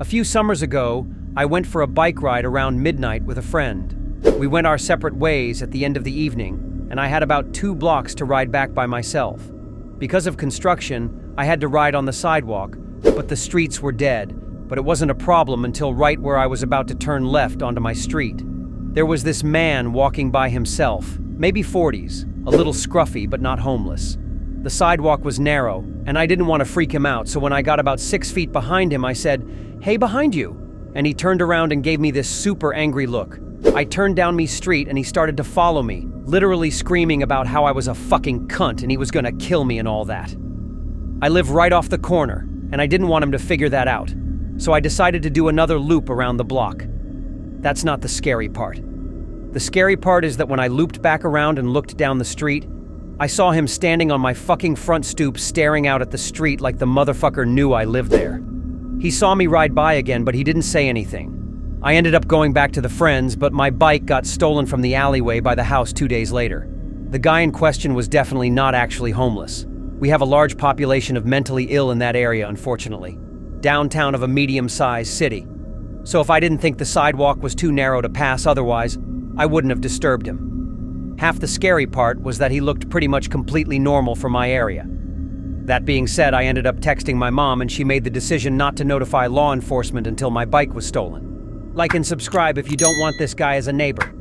A few summers ago, I went for a bike ride around midnight with a friend. We went our separate ways at the end of the evening, and I had about 2 blocks to ride back by myself. Because of construction, I had to ride on the sidewalk, but the streets were dead. But it wasn't a problem until right where I was about to turn left onto my street. There was this man walking by himself, maybe 40s, a little scruffy but not homeless. The sidewalk was narrow, and I didn't want to freak him out, so when I got about 6 feet behind him, I said, "Hey, behind you!" And he turned around and gave me this super angry look. I turned down me street and he started to follow me, literally screaming about how I was a fucking cunt and he was gonna kill me and all that. I live right off the corner, and I didn't want him to figure that out, so I decided to do another loop around the block. That's not the scary part. The scary part is that when I looped back around and looked down the street, I saw him standing on my fucking front stoop staring out at the street like the motherfucker knew I lived there. He saw me ride by again, but he didn't say anything. I ended up going back to the friends, but my bike got stolen from the alleyway by the house 2 days later. The guy in question was definitely not actually homeless. We have a large population of mentally ill in that area, unfortunately. Downtown of a medium-sized city. So if I didn't think the sidewalk was too narrow to pass otherwise, I wouldn't have disturbed him. Half the scary part was that he looked pretty much completely normal for my area. That being said, I ended up texting my mom and she made the decision not to notify law enforcement until my bike was stolen. Like and subscribe if you don't want this guy as a neighbor.